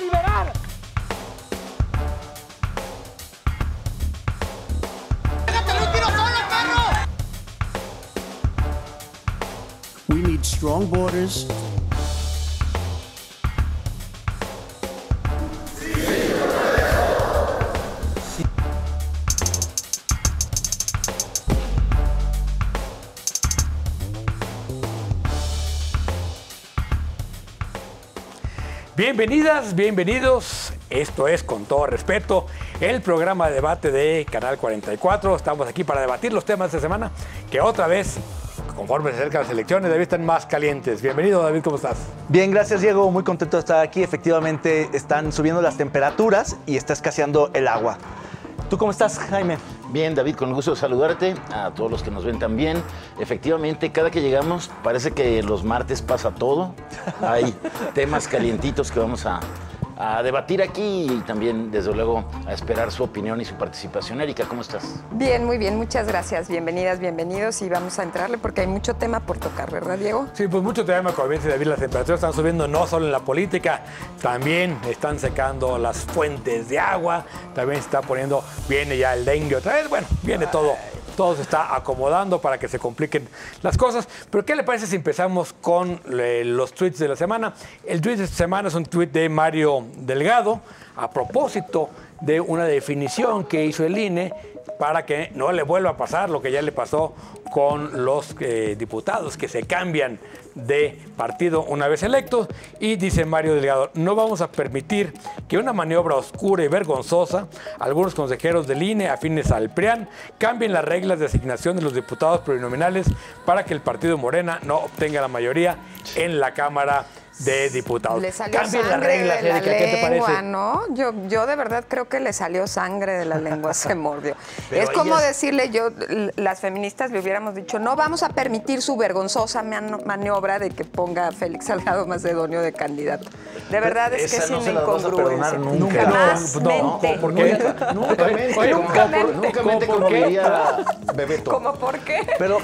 liberar. We need strong borders. Bienvenidas, bienvenidos. Esto es, con todo respeto, el programa de debate de Canal 44. Estamos aquí para debatir los temas de esta semana, que otra vez, conforme se acercan las elecciones, David, están más calientes. Bienvenido, David, ¿cómo estás? Bien, gracias, Diego. Muy contento de estar aquí. Efectivamente, están subiendo las temperaturas y está escaseando el agua. ¿Tú cómo estás, Jaime? Bien, David, con el gusto de saludarte, a todos los que nos ven también. Efectivamente, cada que llegamos, parece que los martes pasa todo. Hay temas calientitos que vamos a debatir aquí y también, desde luego, a esperar su opinión y su participación. Erika, ¿cómo estás? Bien, muy bien, muchas gracias. Bienvenidas, bienvenidos y vamos a entrarle porque hay mucho tema por tocar, ¿verdad, Diego? Sí, pues mucho tema, como bien dice David, las temperaturas están subiendo no solo en la política, también están secando las fuentes de agua, también se está poniendo, viene ya el dengue otra vez, bueno, viene todo. Todo se está acomodando para que se compliquen las cosas. Pero ¿qué le parece si empezamos con los tweets de la semana? El tweet de esta semana es un tweet de Mario Delgado a propósito de una definición que hizo el INE para que no le vuelva a pasar lo que ya le pasó con los diputados que se cambian de partido una vez electos. Y dice Mario Delgado: no vamos a permitir que una maniobra oscura y vergonzosa, algunos consejeros del INE afines al PRIAN cambien las reglas de asignación de los diputados plurinominales para que el partido Morena no obtenga la mayoría en la Cámara de Diputados. Le salió Cambien las sangre reglas, de la Erika, ¿qué te lengua, parece? ¿no? Yo de verdad creo que le salió sangre de la lengua, se mordió. Pero Es como ellas... decirle, las feministas le hubiéramos dicho, no vamos a permitir su vergonzosa maniobra de que ponga a Félix Salgado Macedonio de candidato. De verdad es que Esa es no una se la vas a perdonar incongruencia. nunca. Jamásmente. ¿Por qué? Nunca mente, como diría Bebeto. ¿Cómo por qué? Pero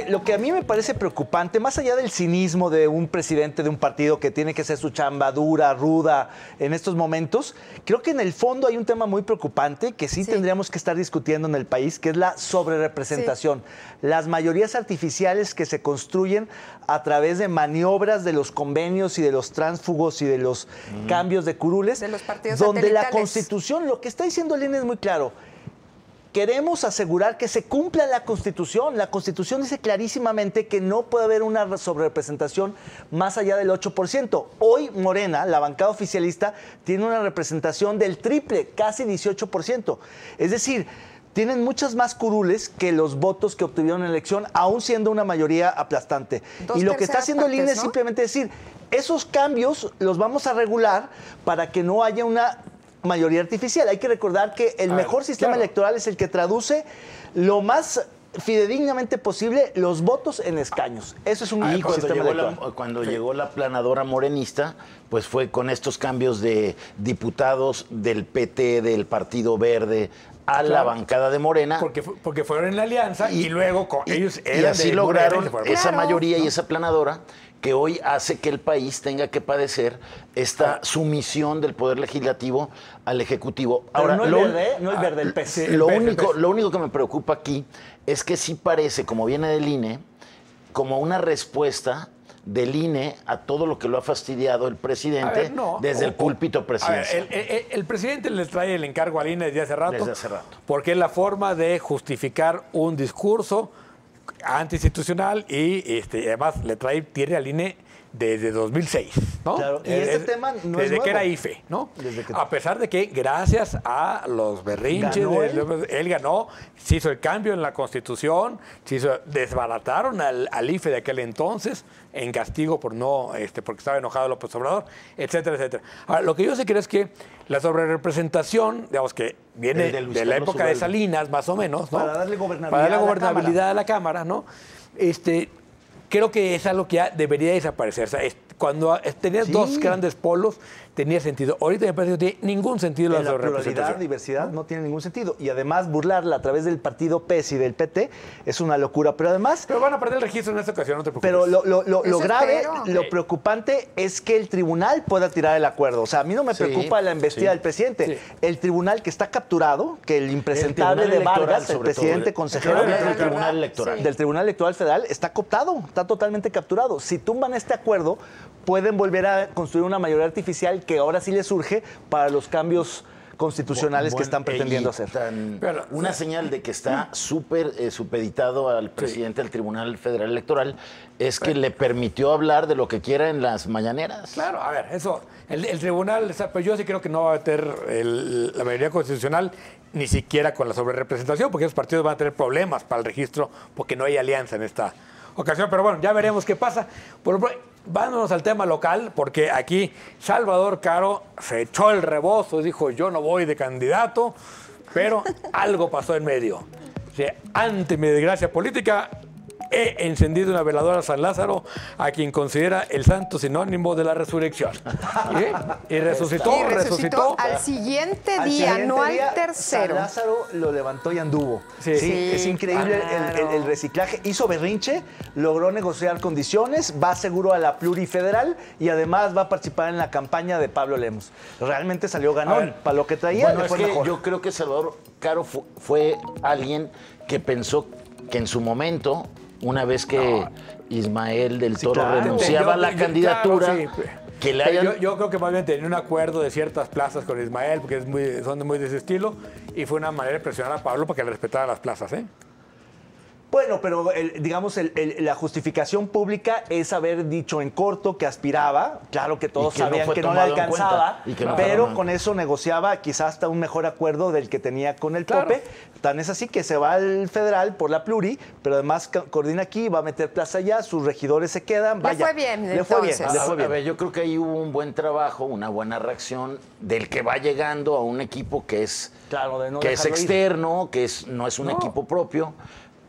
lo que a mí me parece preocupante, más allá del cinismo de un presidente de un partido que tiene que hacer su chamba dura, ruda en estos momentos, creo que en el fondo hay un tema muy preocupante que sí tendríamos que estar discutiendo en el país, que es la sobrerepresentación. Las mayorías artificiales que se construyen a través de maniobras de los convenios y de los tránsfugos y de los cambios de curules, De los partidos donde la satelitales. Constitución, lo que está diciendo el INE es muy claro. Queremos asegurar que se cumpla la Constitución. La Constitución dice clarísimamente que no puede haber una sobrerepresentación más allá del 8%. Hoy Morena, la bancada oficialista, tiene una representación del triple, casi 18%. Es decir, tienen muchas más curules que los votos que obtuvieron en la elección, aún siendo una mayoría aplastante. Dos Y lo que está terceras haciendo el INE partes, es ¿no? simplemente decir, esos cambios los vamos a regular para que no haya una mayoría artificial. Hay que recordar que el mejor sistema electoral es el que traduce lo más fidedignamente posible los votos en escaños. Eso es un sistema electoral. Cuando llegó la planadora morenista, pues fue con estos cambios de diputados del PT, del Partido Verde, a la bancada de Morena. Porque fueron en la alianza y luego ellos eran y así de lograron Morena y fueron- esa Claro. mayoría y esa planadora que hoy hace que el país tenga que padecer esta sumisión del Poder Legislativo al Ejecutivo. Pero Ahora, no el verde, no el verde, el PES. sí. lo el único, PES. lo único que me preocupa aquí es que sí parece, como viene del INE, como una respuesta del INE a todo lo que lo ha fastidiado el presidente A ver, no. desde el púlpito presidencial. A ver, el presidente le trae el encargo al INE desde hace rato. Desde hace rato. Porque es la forma de justificar un discurso antiinstitucional y además tiene al INE desde 2006, ¿no? Claro, y este tema no es desde que nuevo. era IFE, ¿no? Desde que- A pesar de que gracias a los berrinches, ¿Ganó él ganó, se hizo el cambio en la Constitución, desbarataron al IFE de aquel entonces en castigo por porque estaba enojado López Obrador, etcétera, etcétera. Ahora, lo que yo sí creo es que la sobrerepresentación, digamos que viene El de Luis de la Carlos época de Ugalde. Salinas, más o menos, ¿no? Para darle gobernabilidad Para darle a la gobernabilidad a la Cámara, ¿no? Creo que es algo que ya debería desaparecer. O sea, cuando tenías Sí. dos grandes polos, tenía sentido. Ahorita me parece que no tiene ningún sentido En la la pluralidad, representación. diversidad, no tiene ningún sentido. Y además burlarla a través del partido PES y del PT es una locura. Pero además, Pero van a perder el registro en esta ocasión, no te preocupes. pero lo Eso grave, espero. lo preocupante es que el tribunal pueda tirar el acuerdo. O sea, a mí no me Sí, preocupa la embestida sí. del presidente. Sí. El tribunal que está capturado, que el impresentable El de Tribunal Vargas, Electoral, el sobre presidente todo. consejero El ¿verdad? Tribunal Electoral. Sí. del Tribunal Electoral Federal, está cooptado, está totalmente capturado. Si tumban este acuerdo, pueden volver a construir una mayoría artificial que ahora sí les surge para los cambios constitucionales que están pretendiendo hacer. Pero, Una señal de que está súper supeditado al presidente del Tribunal Federal Electoral es que le permitió hablar de lo que quiera en las mañaneras. Claro, a ver, eso, el tribunal, pero yo sí creo que no va a meter la mayoría constitucional ni siquiera con la sobrerepresentación, porque esos partidos van a tener problemas para el registro porque no hay alianza en esta ocasión. Pero bueno, ya veremos qué pasa. Vámonos al tema local, porque aquí Salvador Caro se echó el rebozo y dijo, yo no voy de candidato, pero algo pasó en medio. O sea, ante mi desgracia política, he encendido una veladora a San Lázaro, a quien considera el santo sinónimo de la resurrección. Y resucitó. al siguiente Al día, siguiente no día, al tercero. San Lázaro lo levantó y anduvo. Sí. Sí, es increíble claro. el reciclaje. Hizo berrinche, logró negociar condiciones, va seguro a la plurifederal y además va a participar en la campaña de Pablo Lemos. Realmente salió A ganón. ver, Para lo que traía, Bueno, le es fue que mejor. yo creo que Salvador Caro fue alguien que pensó que en su momento, una vez que Ismael del Toro claro. renunciaba a la candidatura, Claro, sí. que le Pero hayan... yo creo que más bien tenía un acuerdo de ciertas plazas con Ismael, porque son muy de ese estilo, y fue una manera de presionar a Pablo para que le respetara las plazas, ¿eh? Bueno, pero digamos, la justificación pública es haber dicho en corto que aspiraba. Claro que todos Y que no sabían fue que no le tomado en alcanzaba, cuenta, y que no pero fue- con eso negociaba quizás hasta un mejor acuerdo del que tenía con el Claro. Pope. Tan es así que se va al federal por la pluri, pero además coordina aquí, va a meter plaza allá, sus regidores se quedan. Vaya, fue bien, le fue bien, entonces. le fue A bien. ver, yo creo que ahí hubo un buen trabajo, una buena reacción del que va llegando a un equipo que es, Claro, de no que es dejarlo ir. externo, que no es un equipo propio.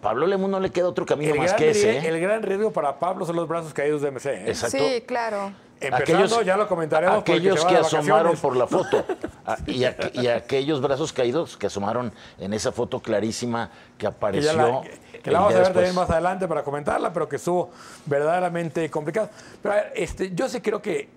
Pablo Lemus no le queda otro camino más que ese. ¿eh? El gran riesgo para Pablo son los brazos caídos de MC. ¿eh? Exacto. Sí, claro. Empezando, ya lo comentaremos. porque Aquellos se va que de asomaron vacaciones. por la foto y aquellos brazos caídos que asomaron en esa foto clarísima que Que, apareció. ya que la el vamos día a ver también después. más adelante para comentarla, pero que estuvo verdaderamente complicado. Pero a ver, yo sí creo que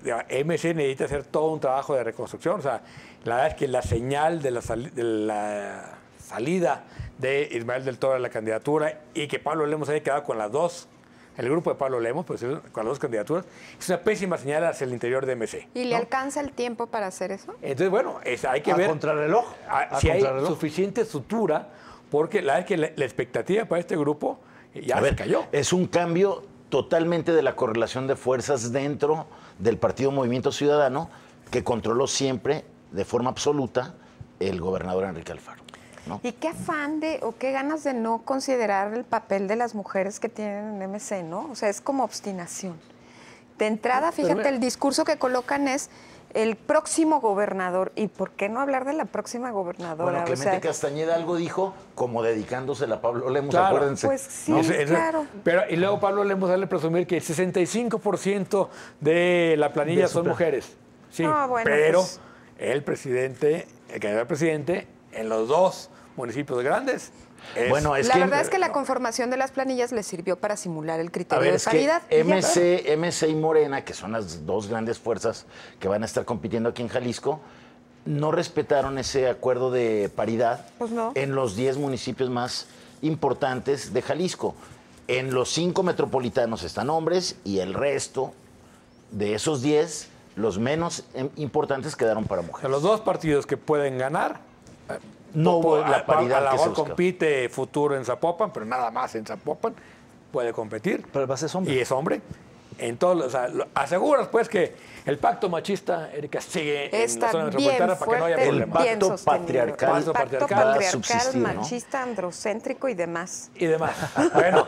MC necesita hacer todo un trabajo de reconstrucción. O sea, la verdad es que la señal de la salida de Ismael del Toro a la candidatura y que Pablo Lemos haya quedado con las dos, el grupo de Pablo Lemos, pues con las dos candidaturas, es una pésima señal hacia el interior de MC. ¿Y le alcanza el tiempo para hacer eso? Entonces, bueno, hay que A ver contrarreloj. si hay contrarreloj. suficiente sutura, porque la verdad es que la expectativa para este grupo ya A se ver, cayó. es un cambio totalmente de la correlación de fuerzas dentro del Partido Movimiento Ciudadano que controló siempre, de forma absoluta, el gobernador Enrique Alfaro. ¿no? Y qué afán o qué ganas de no considerar el papel de las mujeres que tienen en MC, ¿no? O sea, es como obstinación. De entrada, fíjate, el discurso que colocan es el próximo gobernador. ¿Y por qué no hablar de la próxima gobernadora? Bueno, Clemente Castañeda algo dijo como dedicándosela a Pablo Lemos, Claro. acuérdense. Pues sí, ¿no? claro. Pero, y luego Pablo Lemos sale a presumir que el 65% de la planilla son mujeres. Sí, Ah, bueno, pero pues. el candidato al presidente, en los dos municipios grandes, Bueno, es La que verdad es que la conformación de las planillas les sirvió para simular el a criterio ver, de es que paridad. Y ya. MC y Morena, que son las dos grandes fuerzas que van a estar compitiendo aquí en Jalisco, no respetaron ese acuerdo de paridad Pues no. en los 10 municipios más importantes de Jalisco. En los 5 metropolitanos están hombres y el resto de esos 10, los menos importantes, quedaron para O sea, mujeres. los dos partidos que pueden ganar, No hubo la paridad a la que se mejor buscaba. compite Futuro en Zapopan, pero nada más en Zapopan puede competir. Pero además es hombre. Y es hombre. En todo, o sea, aseguras pues que el pacto machista, Erika, sigue en la Está zona bien metropolitana para que no haya fuerte, problemas. bien pacto sostenido. patriarcal El pacto va a patriarcal, subsistir, ¿no? machista, androcéntrico y demás. Y demás. Bueno,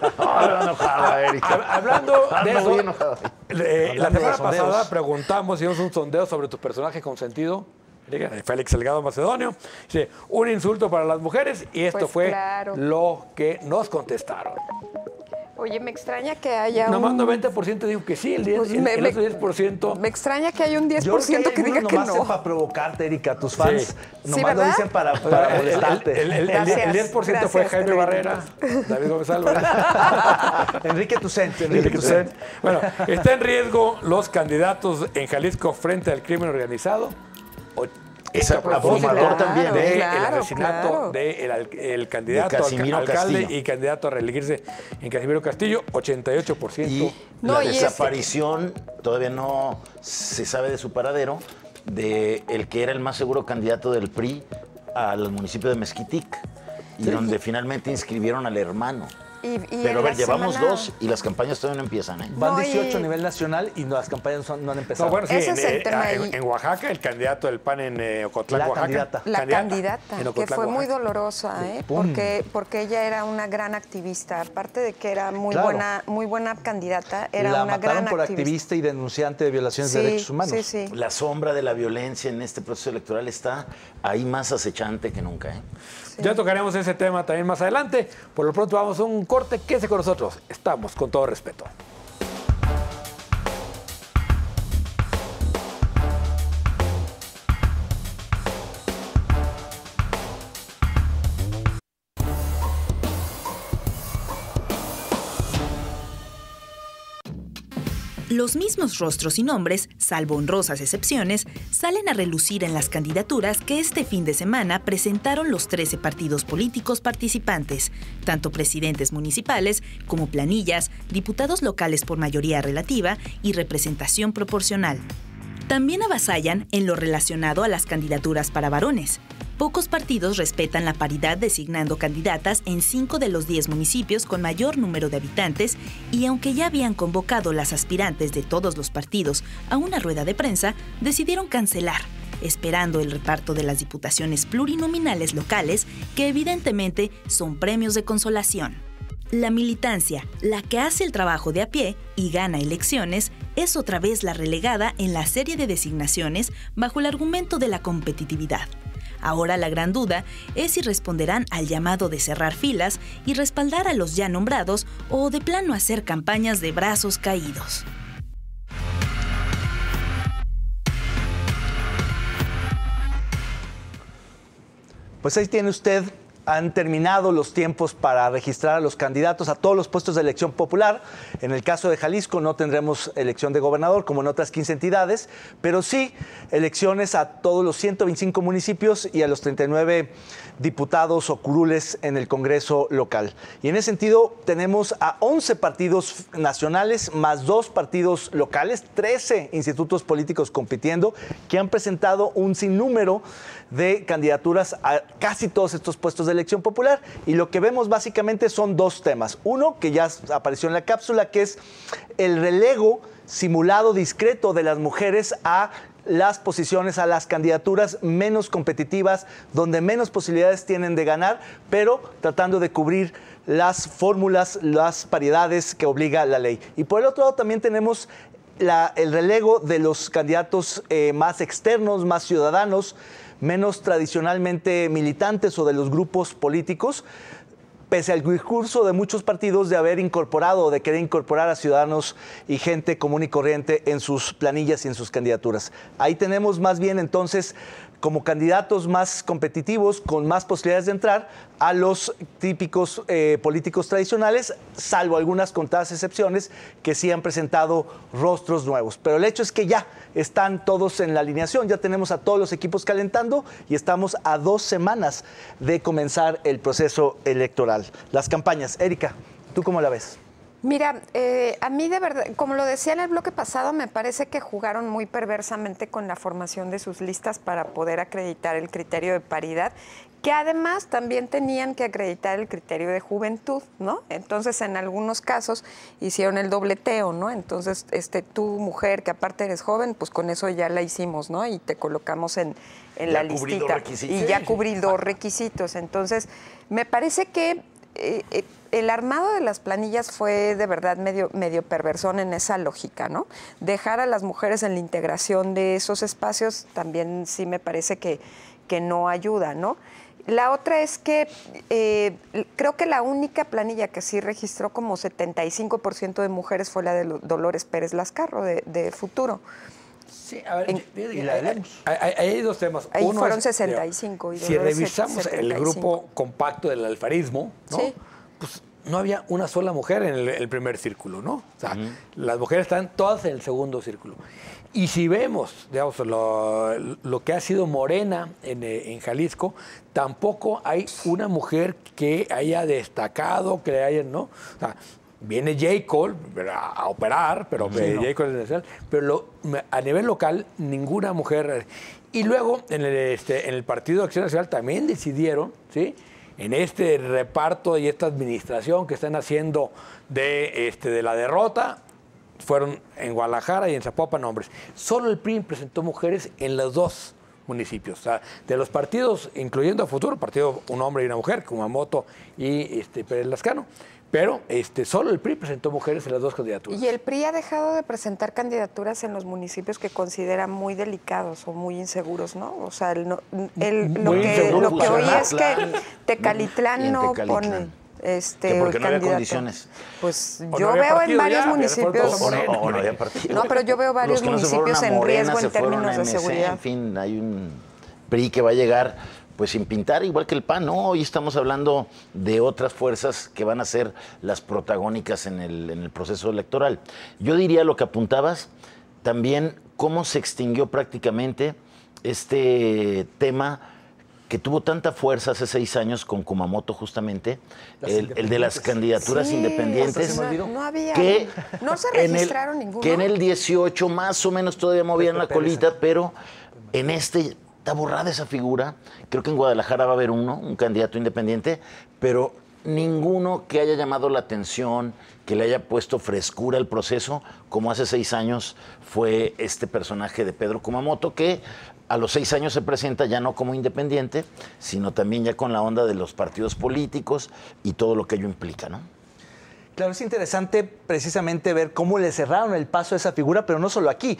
enojada, Erika. hablando de Ando eso, muy enojada. la Hablando semana de sondeos. pasada preguntamos, hicimos un sondeo sobre tu personaje consentido, Erika, Félix Salgado Macedonio. Dice, un insulto para las mujeres, y esto Pues fue claro. lo que nos contestaron. Oye, me extraña que haya Nomás un... 90% dijo que sí, el Pues el otro 10%. Me extraña que haya un 10% Yo creo que diga que nomás no. para provocarte, Erika. Tus fans Sí. nomás lo ¿verdad? dicen para molestarte. El Gracias, 10% fue gracias, Jaime Treviño. Barrera, David Gómez Álvarez. Enrique Tucent. Bueno, está en riesgo los candidatos en Jalisco frente al crimen organizado. Esa A propósito abrumador también, del claro, asesinato claro. del candidato De Casimiro alcalde Castillo. y candidato a reelegirse en Casimiro Castillo, 88%. Y No, la y es que- desaparición, todavía no se sabe de su paradero, de el que era el más seguro candidato del PRI al municipio de Mezquitic, y donde finalmente inscribieron al hermano. Pero a ver, llevamos 2 y las campañas todavía no empiezan, ¿eh? Van No, 18 a y- nivel nacional y las campañas no han empezado. No, bueno, sí, Ese es el tema ahí. en Oaxaca, el candidato del PAN en Ocotlán, La Oaxaca. candidata. La candidata, en que Ocotlán, fue muy Oaxaca. dolorosa, Pum. porque ella era una gran activista. Aparte de que era Claro. muy buena candidata, era la una mataron gran por activista. activista y denunciante de violaciones de derechos humanos. Sí, sí. La sombra de la violencia en este proceso electoral está ahí más acechante que nunca, ¿eh? Ya tocaremos ese tema también más adelante. Por lo pronto vamos a un corte. Quédese con nosotros. Estamos con todo respeto. Los mismos rostros y nombres, salvo honrosas excepciones, salen a relucir en las candidaturas que este fin de semana presentaron los 13 partidos políticos participantes, tanto presidentes municipales como planillas, diputados locales por mayoría relativa y representación proporcional. También avasallan en lo relacionado a las candidaturas para varones. Pocos partidos respetan la paridad designando candidatas en 5 de los 10 municipios con mayor número de habitantes y aunque ya habían convocado las aspirantes de todos los partidos a una rueda de prensa, decidieron cancelar, esperando el reparto de las diputaciones plurinominales locales que evidentemente son premios de consolación. La militancia, la que hace el trabajo de a pie y gana elecciones, es otra vez la relegada en la serie de designaciones bajo el argumento de la competitividad. Ahora la gran duda es si responderán al llamado de cerrar filas y respaldar a los ya nombrados o de plano hacer campañas de brazos caídos. Pues ahí tiene usted, han terminado los tiempos para registrar a los candidatos a todos los puestos de elección popular. En el caso de Jalisco no tendremos elección de gobernador como en otras 15 entidades, pero sí elecciones a todos los 125 municipios y a los 39 diputados o curules en el Congreso local. Y en ese sentido tenemos a 11 partidos nacionales más 2 partidos locales, 13 institutos políticos compitiendo que han presentado un sinnúmero de candidaturas a casi todos estos puestos de elección popular. Y lo que vemos básicamente son 2 temas. Uno, que ya apareció en la cápsula, que es el relego simulado discreto de las mujeres a las posiciones, a las candidaturas menos competitivas, donde menos posibilidades tienen de ganar, pero tratando de cubrir las fórmulas, las paridades que obliga la ley. Y por el otro lado también tenemos el relego de los candidatos más externos, más ciudadanos, menos tradicionalmente militantes o de los grupos políticos, pese al discurso de muchos partidos de haber incorporado o de querer incorporar a ciudadanos y gente común y corriente en sus planillas y en sus candidaturas. Ahí tenemos más bien entonces como candidatos más competitivos, con más posibilidades de entrar, a los típicos políticos tradicionales, salvo algunas contadas excepciones que sí han presentado rostros nuevos. Pero el hecho es que ya están todos en la alineación, ya tenemos a todos los equipos calentando y estamos a 2 semanas de comenzar el proceso electoral. Las campañas. Erika, ¿tú cómo la ves? Mira, a mí de verdad, como lo decía en el bloque pasado, me parece que jugaron muy perversamente con la formación de sus listas para poder acreditar el criterio de paridad, que además también tenían que acreditar el criterio de juventud, ¿no? Entonces, en algunos casos hicieron el dobleteo, ¿no? Entonces, tú, mujer, que aparte eres joven, pues con eso ya la hicimos, ¿no? Y te colocamos en la cubrí 2 listita. requisitos. Y ya cubrí 2 requisitos. Entonces, me parece que el armado de las planillas fue de verdad medio perversón en esa lógica, ¿no? Dejar a las mujeres en la integración de esos espacios también sí me parece que que no ayuda, ¿no? La otra es que creo que la única planilla que sí registró como 75% de mujeres fue la de Dolores Pérez Lascarro, de Futuro. Sí, a ver, hay dos temas. Ahí Uno fueron es, 65. Y si Dolores revisamos 75. el grupo compacto del alfarismo, ¿no? Sí. Pues no había una sola mujer en el primer círculo, ¿no? O sea, las mujeres están todas en el segundo círculo. Y si vemos, digamos, lo que ha sido Morena en Jalisco, tampoco hay una mujer que haya destacado, que haya, ¿no? O sea, viene J. Cole a operar, pero J. Cole es nacional, pero a nivel local ninguna mujer. Y luego en el Partido de Acción Nacional también decidieron, ¿sí?, en este reparto y esta administración que están haciendo de la derrota, fueron en Guadalajara y en Zapopan hombres. Solo el PRI presentó mujeres en los dos municipios. O sea, de los partidos, incluyendo a Futuro, partido un hombre y una mujer, Kumamoto y Pérez Lascano, pero solo el PRI presentó mujeres en las dos candidaturas. Y el PRI ha dejado de presentar candidaturas en los municipios que considera muy delicados o muy inseguros, ¿no? O sea, lo que oí es que Tecalitlán no pone que porque no había condiciones. Pues O yo no había veo partido en varios ya, municipios. O no había partido. No, pero yo veo varios Los que no se fueron municipios a en Morena riesgo se en fueron términos a de MC, seguridad. En fin, hay un PRI que va a llegar pues sin pintar, igual que el PAN. No, hoy estamos hablando de otras fuerzas que van a ser las protagónicas en el proceso electoral. Yo diría lo que apuntabas, también cómo se extinguió prácticamente este tema que tuvo tanta fuerza hace 6 años con Kumamoto, justamente, el de las candidaturas Sí, independientes. no había, que no se en registraron ninguno. Que en el 18 más o menos todavía movían la colita, pero en está borrada esa figura. Creo que en Guadalajara va a haber un candidato independiente, pero ninguno que haya llamado la atención, que le haya puesto frescura al proceso, como hace 6 años fue este personaje de Pedro Kumamoto, que a los 6 años se presenta ya no como independiente, sino también ya con la onda de los partidos políticos y todo lo que ello implica, ¿no? Claro, es interesante precisamente ver cómo le cerraron el paso a esa figura, pero no solo aquí.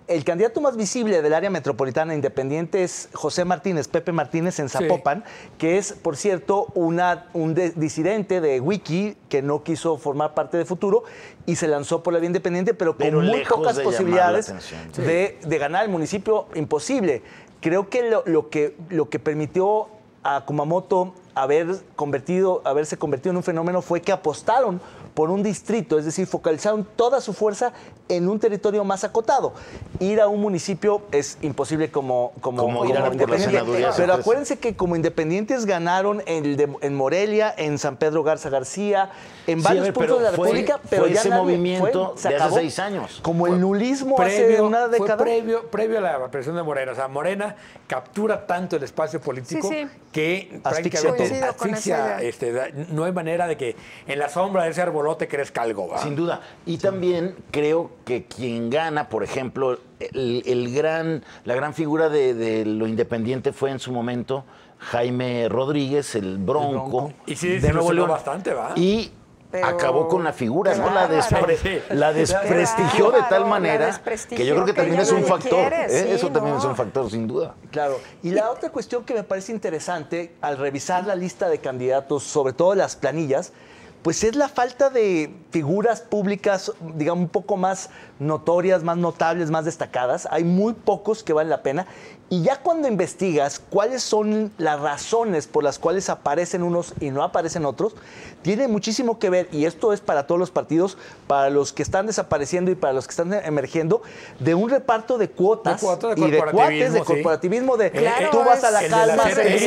El candidato más visible del área metropolitana independiente es José Martínez, Pepe Martínez en Zapopan, que es, por cierto, un disidente de Wiki que no quiso formar parte de Futuro y se lanzó por la vía independiente, pero con muy pocas posibilidades de ganar el municipio, imposible. Creo que lo que permitió a Kumamoto haberse convertido en un fenómeno fue que apostaron por un distrito, es decir, focalizaron toda su fuerza en un territorio más acotado. Ir a un municipio es imposible como ir a la independiente. Pero acuérdense que como independientes ganaron en Morelia, en San Pedro Garza García, en varios puntos de la República, pero fue ya ese movimiento se de acabó. hace 6 años. Como el nulismo hace una década. Fue previo a la presión de Morena. O sea, Morena captura tanto el espacio político que prácticamente asfixia. No hay manera de que en la sombra de ese arbolote crezca algo. ¿Va? Sin duda. Y también creo que quien gana, por ejemplo, la gran figura de lo independiente fue en su momento Jaime Rodríguez, el Bronco. Y sí, de Nuevo León. Bastante, ¿va? Pero acabó con la figura, ¿no? La desprestigió de tal manera que yo creo que también es un factor. Eso también es un factor, sin duda. Claro. Y la otra cuestión que me parece interesante al revisar la lista de candidatos, sobre todo las planillas, pues es la falta de figuras públicas, digamos, un poco más notorias, más notables, más destacadas. Hay muy pocos que valen la pena. Y ya cuando investigas cuáles son las razones por las cuales aparecen unos y no aparecen otros, tiene muchísimo que ver, y esto es para todos los partidos, para los que están desapareciendo y para los que están emergiendo, de un reparto de cuotas y de cuates, de corporativismo, de tú vas a la calma, es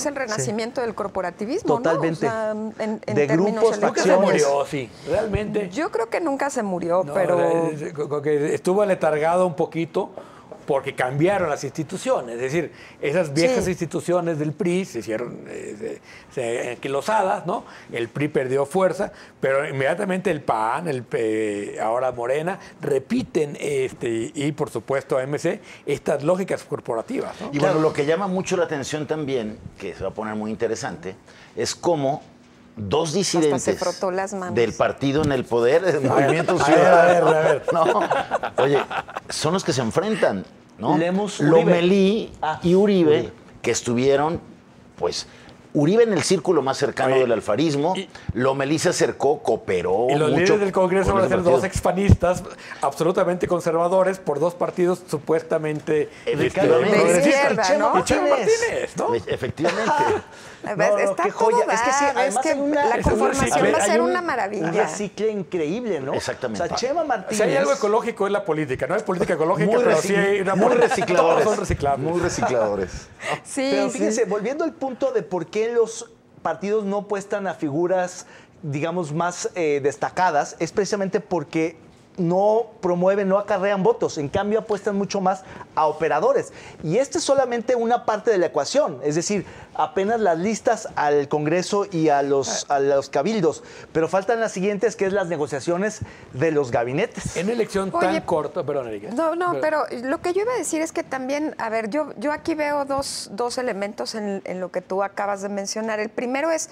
el renacimiento del corporativismo, totalmente. ¿no? O sea, de grupos, facciones. Nunca se murió, sí, realmente. Yo creo que nunca se murió, no, pero que estuvo aletargado un poquito porque cambiaron las instituciones. Es decir, esas viejas instituciones del PRI se hicieron enquilosadas, ¿no? El PRI perdió fuerza, pero inmediatamente el PAN, ahora Morena, repiten, y por supuesto MC, estas lógicas corporativas, ¿no? Y bueno, lo que llama mucho la atención también, que se va a poner muy interesante, es cómo 2 disidentes del partido en el poder, del Movimiento Ciudadano. A ver. No, oye, son los que se enfrentan. ¿no? Lemus, Uribe. Lomelí y Uribe, que estuvieron, pues, Uribe en el círculo más cercano del alfarismo, Lomelí se acercó, cooperó Y los mucho líderes del Congreso con van a ese ser dos partido. expanistas absolutamente conservadores por dos partidos supuestamente Efectivamente. De progresistas. izquierda, Y Chema ¿no? Y Chema Martínez, ¿no? Efectivamente. Está qué todo joya. Es que sí, dado, además hay una- la es un conformación recicle. va a Hay ser un- una Un maravilla. recicle increíble, ¿no? Exactamente. O sea, Chema Martínez. Si hay algo ecológico es la política, no es política ecológica, Muy pero sí hay una muy política. recicladores. Todos son reciclables. Muy recicladores. Sí, Pero sí. fíjense, volviendo al punto de por qué los partidos no apuestan a figuras, digamos, más destacadas, es precisamente porque no promueven, no acarrean votos. En cambio, apuestan mucho más a operadores. Y esta es solamente una parte de la ecuación. Es decir, apenas las listas al Congreso y a los cabildos. Pero faltan las siguientes, que es las negociaciones de los gabinetes. En una elección Oye, tan corta, perdón, Erika. No, pero lo que yo iba a decir es que también, a ver, yo aquí veo dos elementos en lo que tú acabas de mencionar. El primero es,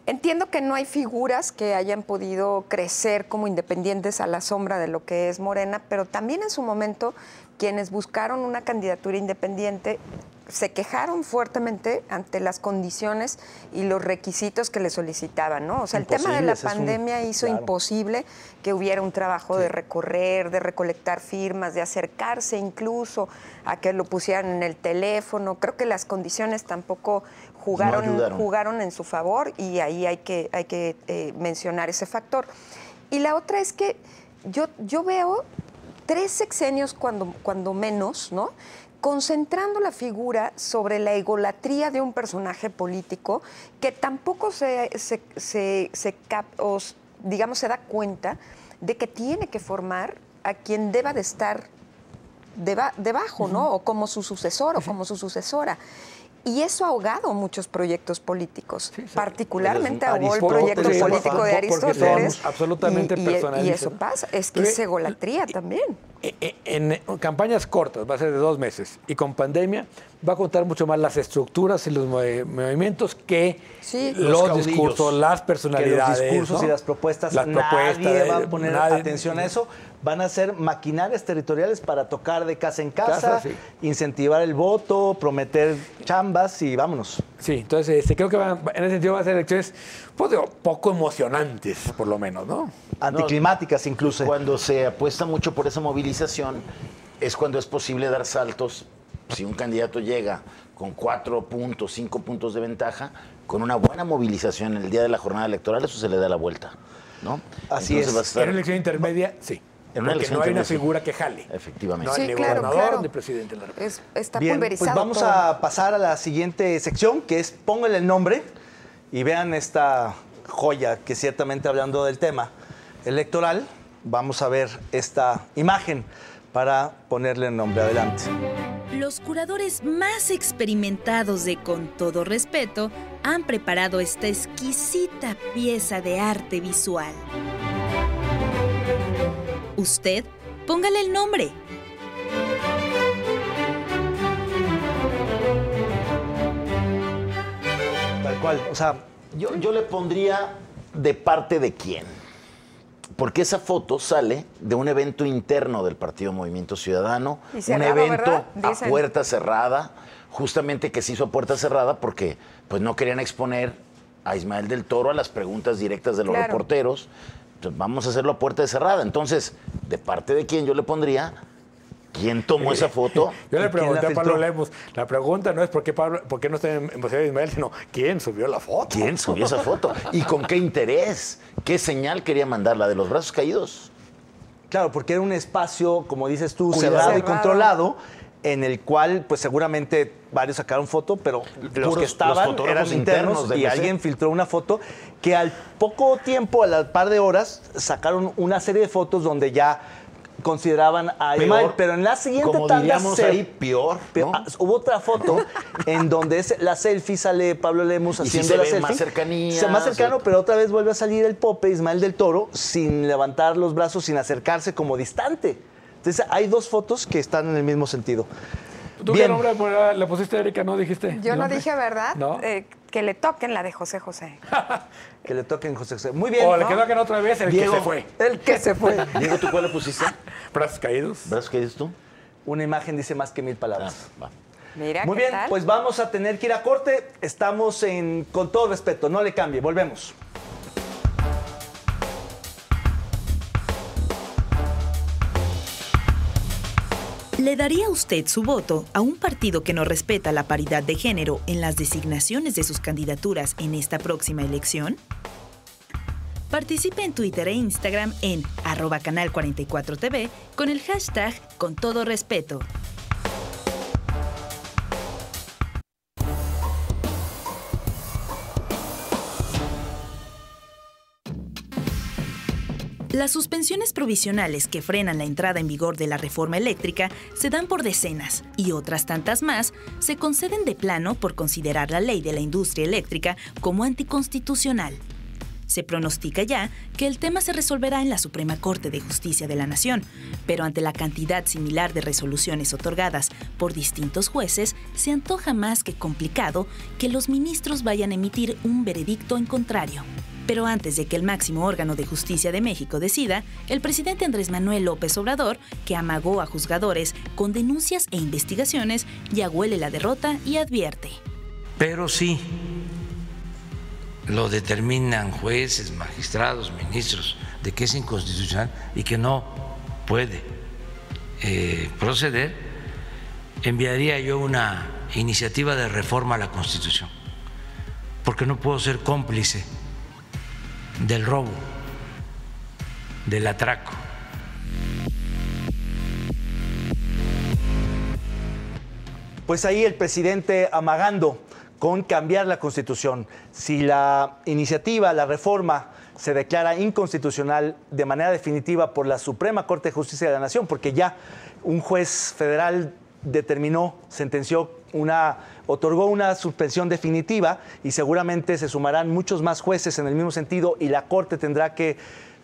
entiendo que no hay figuras que hayan podido crecer como independientes a la sombra de lo que es Morena, pero también en su momento quienes buscaron una candidatura independiente se quejaron fuertemente ante las condiciones y los requisitos que le solicitaban, ¿no? O sea, el tema de la Imposibles, pandemia hizo claro. imposible que hubiera un trabajo de recorrer, de recolectar firmas, de acercarse incluso a que lo pusieran en el teléfono. Creo que las condiciones tampoco ayudaron. jugaron en su favor y ahí hay que mencionar ese factor. Y la otra es que yo veo 3 sexenios cuando menos, ¿no?, concentrando la figura sobre la egolatría de un personaje político que tampoco se da cuenta de que tiene que formar a quien deba de estar debajo, ¿no? O como su sucesor o como su sucesesora. Y eso ha ahogado muchos proyectos políticos. Particularmente ahogó el proyecto Aristóteles, político de porque Aristóteles. son absolutamente y personalistas, eso ¿no? pasa, es que Pero, es egolatría también. En campañas cortas, va a ser de 2 meses, y con pandemia va a contar mucho más las estructuras y los movimientos que Sí. los caudillos. discursos, las Que personalidades. los discursos ¿no? y las propuestas, Las propuestas, nadie va a poner nadie- atención a eso. Van a ser maquinarias territoriales para tocar de casa en casa, sí. incentivar el voto, prometer chambas y vámonos. Sí, entonces creo que en ese sentido van a ser elecciones pues, poco emocionantes, por lo menos, ¿no? Anticlimáticas incluso. Cuando se apuesta mucho por esa movilización, es cuando es posible dar saltos. Si un candidato llega con 4 puntos, 5 puntos de ventaja, con una buena movilización en el día de la jornada electoral, eso se le da la vuelta, ¿no? Así es. va a estar- En una elección intermedia, sí. En una Porque elección no hay una intermedia, sí. figura que jale. Efectivamente. No hay Sí, ni claro, gobernador claro. ni presidente de la República. Está Bien, pulverizado pues vamos todo. a pasar a la siguiente sección, que es póngale el nombre y vean esta joya que ciertamente hablando del tema electoral, vamos a ver esta imagen para ponerle el nombre. Adelante. Los curadores más experimentados de Con Todo Respeto han preparado esta exquisita pieza de arte visual. Usted, póngale el nombre. Tal cual. O sea, Yo le pondría de parte de quién. Porque esa foto sale de un evento interno del Partido Movimiento Ciudadano, Y un cerrado, evento ¿verdad? a Dicen. puerta cerrada, justamente que se hizo a puerta cerrada porque pues no querían exponer a Ismael del Toro a las preguntas directas de los Claro. reporteros. Entonces, vamos a hacerlo a puerta cerrada. Entonces, de parte de quién yo le pondría, ¿quién tomó esa foto? Yo le ¿Y quién pregunté la a Pablo filtró? Lemos, la pregunta no es por qué no está en Museo de Ismael, sino quién subió la foto. ¿Quién subió esa foto? ¿Y con qué interés? ¿Qué señal quería mandar? ¿La de los brazos caídos? claro, porque era un espacio, como dices tú, Cuidado. cerrado y Cerrado. controlado, en el cual, pues seguramente varios sacaron foto, pero los que los estaban fotógrafos eran internos internos de y MC. alguien filtró una foto que al poco tiempo, a la par de horas, sacaron una serie de fotos donde ya consideraban a Ismael, pero en la siguiente como tanda diríamos ahí, peor, ¿no? hubo otra foto en donde la selfie sale Pablo Lemos Y sí haciendo se la ve selfie. más cercanía, Se ve más cercano, o sea, pero otra vez vuelve a salir el pope Ismael del Toro sin levantar los brazos, sin acercarse, como distante. Entonces hay 2 fotos que están en el mismo sentido. ¿Tú Bien. qué nombre le pusiste, Erika? ¿No dijiste? Yo el no nombre? dije verdad, ¿No? que le toquen la de José José. Que le toquen José José. Muy bien. O le ¿no? quedó que otra vez el Diego. que se fue. El que se fue. Diego, ¿tú cuál le pusiste? Brazos caídos. ¿Brazos caídos tú? una imagen dice más que 1000 palabras. Va. Mira, Muy ¿qué bien, tal? pues vamos a tener que ir a corte. Estamos con todo respeto, no le cambie, volvemos. ¿Le daría usted su voto a un partido que no respeta la paridad de género en las designaciones de sus candidaturas en esta próxima elección? Participe en Twitter e Instagram en @canal44tv con el hashtag Con Todo Respeto. Las suspensiones provisionales que frenan la entrada en vigor de la reforma eléctrica se dan por decenas y otras tantas más se conceden de plano por considerar la ley de la industria eléctrica como anticonstitucional. Se pronostica ya que el tema se resolverá en la Suprema Corte de Justicia de la Nación, pero ante la cantidad similar de resoluciones otorgadas por distintos jueces, se antoja más que complicado que los ministros vayan a emitir un veredicto en contrario. Pero antes de que el máximo órgano de justicia de México decida, el presidente Andrés Manuel López Obrador, que amagó a juzgadores con denuncias e investigaciones, ya huele la derrota y advierte. Pero sí lo determinan jueces, magistrados, ministros, de que es inconstitucional y que no puede proceder, enviaría yo una iniciativa de reforma a la Constitución, porque no puedo ser cómplice del robo, del atraco. Pues ahí el presidente amagando con cambiar la Constitución. Si la iniciativa, la reforma, se declara inconstitucional de manera definitiva por la Suprema Corte de Justicia de la Nación, porque ya un juez federal determinó, sentenció otorgó una suspensión definitiva y seguramente se sumarán muchos más jueces en el mismo sentido y la Corte tendrá que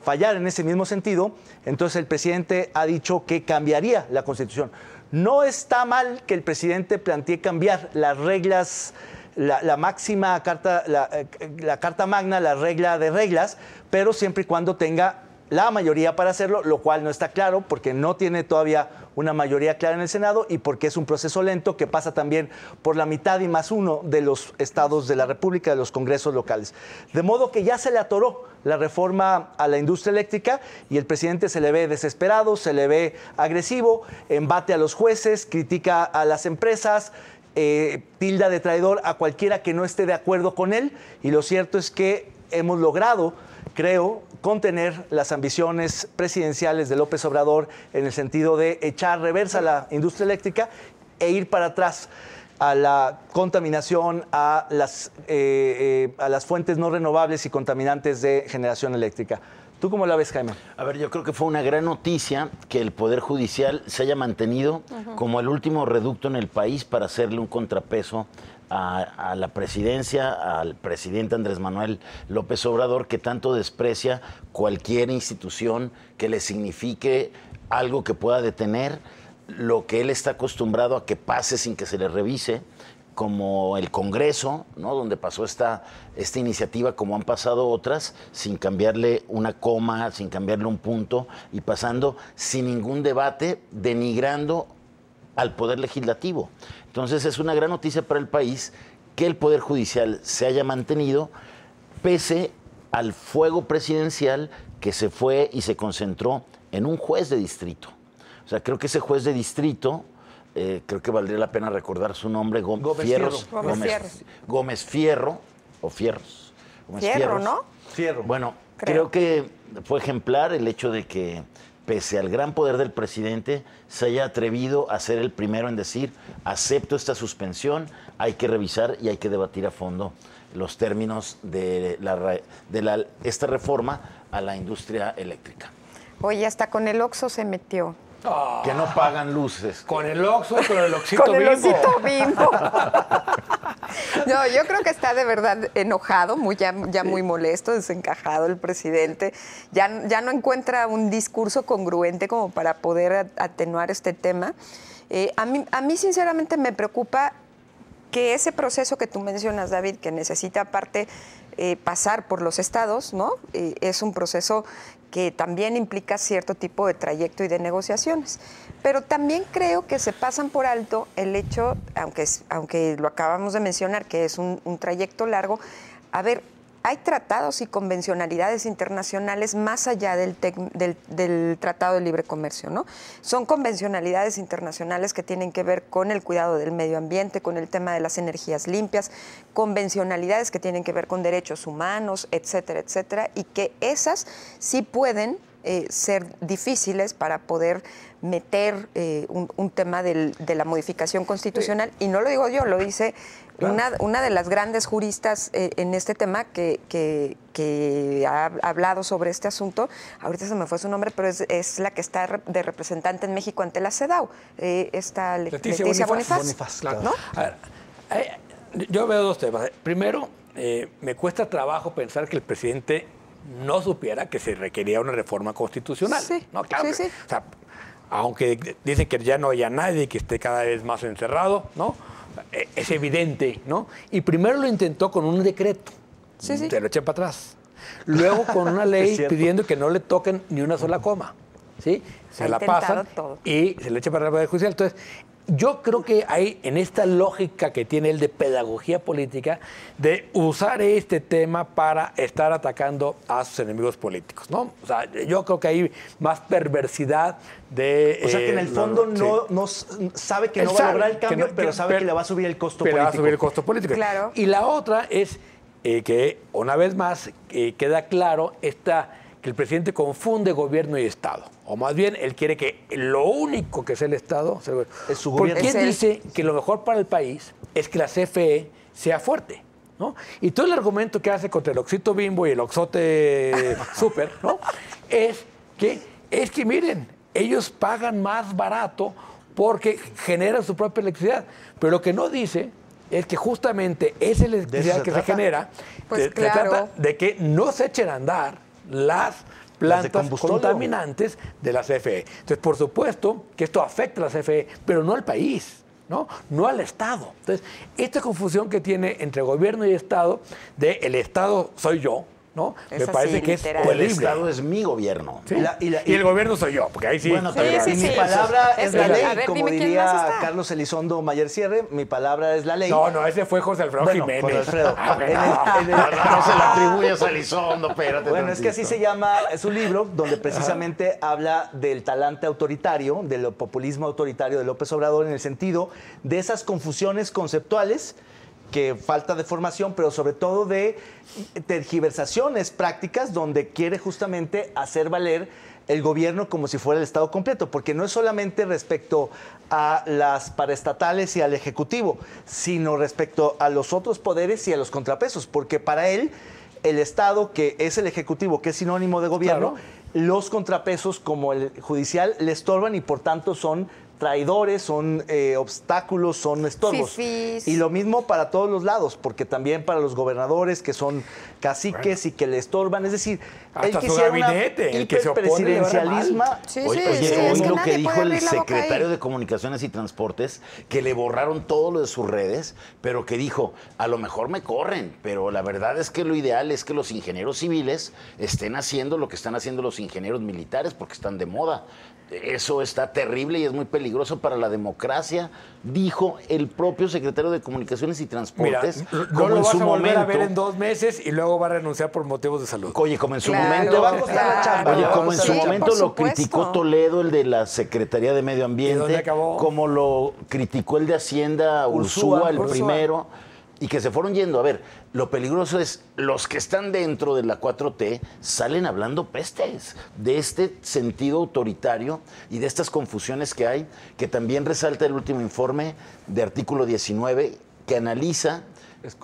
fallar en ese mismo sentido. Entonces el presidente ha dicho que cambiaría la Constitución. No está mal que el presidente plantee cambiar las reglas, la máxima carta, la Carta Magna, la regla de reglas, pero siempre y cuando tenga la mayoría para hacerlo, lo cual no está claro porque no tiene todavía una mayoría clara en el Senado y porque es un proceso lento que pasa también por la mitad y más uno de los estados de la República, de los congresos locales. De modo que ya se le atoró la reforma a la industria eléctrica y el presidente se le ve desesperado, se le ve agresivo, embate a los jueces, critica a las empresas, tilda de traidor a cualquiera que no esté de acuerdo con él, y lo cierto es que hemos logrado, creo, contener las ambiciones presidenciales de López Obrador en el sentido de echar reversa a la industria eléctrica e ir para atrás a la contaminación, a las fuentes no renovables y contaminantes de generación eléctrica. ¿Tú cómo la ves, Jaime? A ver, yo creo que fue una gran noticia que el Poder Judicial se haya mantenido como el último reducto en el país para hacerle un contrapeso a la presidencia, al presidente Andrés Manuel López Obrador, que tanto desprecia cualquier institución que le signifique algo que pueda detener lo que él está acostumbrado a que pase sin que se le revise, como el Congreso, ¿no? Donde pasó esta iniciativa, como han pasado otras, sin cambiarle una coma, sin cambiarle un punto, y pasando sin ningún debate, denigrando al Poder Legislativo. Entonces es una gran noticia para el país que el Poder Judicial se haya mantenido pese al fuego presidencial que se fue y se concentró en un juez de distrito. O sea, creo que ese juez de distrito, creo que valdría la pena recordar su nombre, Gómez Fierro, o Fierros. Fierro, ¿no? Fierro. Bueno, creo que fue ejemplar el hecho de que, pese al gran poder del presidente, se haya atrevido a ser el primero en decir: acepto esta suspensión, hay que revisar y hay que debatir a fondo los términos de esta reforma a la industria eléctrica. Oye, hasta con el Oxxo se metió. Que no pagan luces. Con el Oxxo y con el Oxito Con el Bimbo. Osito Bimbo. No, yo creo que está de verdad enojado, ya muy molesto, desencajado el presidente. Ya no encuentra un discurso congruente como para poder atenuar este tema. A mí sinceramente me preocupa que ese proceso que tú mencionas, David, que necesita aparte pasar por los estados, ¿no? Es un proceso que también implica cierto tipo de trayecto y de negociaciones. Pero también creo que se pasan por alto el hecho, aunque lo acabamos de mencionar, que es un trayecto largo. A ver, hay tratados y convencionalidades internacionales más allá del Tratado de Libre Comercio, ¿no? Son convencionalidades internacionales que tienen que ver con el cuidado del medio ambiente, con el tema de las energías limpias, convencionalidades que tienen que ver con derechos humanos, etcétera, etcétera, y que esas sí pueden ser difíciles para poder meter un tema de la modificación constitucional. Y no lo digo yo, lo dice una de las grandes juristas en este tema que ha hablado sobre este asunto. Ahorita se me fue su nombre, pero es la que está de representante en México ante la CEDAW, esta Leticia Bonifaz, claro. ¿no? A ver, yo veo dos temas. Primero, me cuesta trabajo pensar que el presidente no supiera que se requería una reforma constitucional. Sí, no, claro. sí. O sea, aunque dicen que ya no haya nadie que esté cada vez más encerrado, ¿no? Es evidente, ¿no? Y primero lo intentó con un decreto. Sí. Se lo eché para atrás. Luego con una ley pidiendo que no le toquen ni una sola coma. ¿Sí? Se la pasan todo. Y se le echa para el Poder Judicial. Entonces, yo creo que hay en esta lógica que tiene él de pedagogía política, de usar este tema para estar atacando a sus enemigos políticos, ¿no? O sea, yo creo que hay más perversidad de... O sea, que en el fondo no sabe que no va a lograr el cambio, pero sabe que le va a subir el costo político. Le va a subir el costo político. Claro. Y la otra es que, una vez más, queda claro que el presidente confunde gobierno y Estado. O más bien, él quiere que lo único que es el Estado es su gobierno. Porque él dice que lo mejor para el país es que la CFE sea fuerte, ¿no? Y todo el argumento que hace contra el Oxito Bimbo y el Oxote Super, ¿no? Es que miren, ellos pagan más barato porque generan su propia electricidad. Pero lo que no dice es que justamente esa electricidad que se genera, pues se trata de que no se echen a andar las plantas contaminantes de la CFE. Entonces, por supuesto que esto afecta a la CFE, pero no al país, no al Estado. Entonces, esta confusión que tiene entre gobierno y Estado, de el Estado soy yo, ¿no? Me parece que literal. es horrible. El Estado es mi gobierno. ¿Sí? Y el gobierno soy yo, porque ahí sí. Bueno, Mi palabra es la ley, A ver, como dime quién más diría está. Carlos Elizondo Mayer Cierre, mi palabra es la ley. No, ese fue José Alfredo Jiménez. José Alfredo. No se la atribuyes a Elizondo, espérate. Bueno, es que así se llama, es un libro donde precisamente habla del talante autoritario, del populismo autoritario de López Obrador, en el sentido de esas confusiones conceptuales, que falta de formación, pero sobre todo de tergiversaciones prácticas donde quiere justamente hacer valer el gobierno como si fuera el Estado completo, porque no es solamente respecto a las paraestatales y al Ejecutivo, sino respecto a los otros poderes y a los contrapesos, porque para él el Estado, que es el Ejecutivo, que es sinónimo de gobierno, los contrapesos como el judicial le estorban y por tanto son traidores, son obstáculos, son estorbos. Fifís. Y lo mismo para todos los lados, porque también para los gobernadores que son caciques y que le estorban. Es decir, hasta él su quisiera gabinete, una el que se opone, hiperpresidencialismo. Oye, es hoy que lo nadie que dijo puede el abrir la boca secretario ahí. de Comunicaciones y Transportes, que le borraron todo lo de sus redes, pero que dijo, a lo mejor me corren, pero la verdad es que lo ideal es que los ingenieros civiles estén haciendo lo que están haciendo los ingenieros militares, porque están de moda. Eso está terrible y es muy peligroso para la democracia, dijo el propio secretario de Comunicaciones y Transportes. Mira, no lo vas a volver a ver en 2 meses y luego va a renunciar por motivos de salud. Oye, como en su Claro, momento, Le va a costar la chamba. oye, le va a como en costar su la chamba. momento por lo supuesto. criticó Toledo, el de la Secretaría de Medio Ambiente, dónde acabó? como lo criticó el de Hacienda, Ursúa, el primero, y que se fueron yendo. A ver, lo peligroso es los que están dentro de la 4T salen hablando pestes de este sentido autoritario y de estas confusiones que hay, que también resalta el último informe de artículo 19, que analiza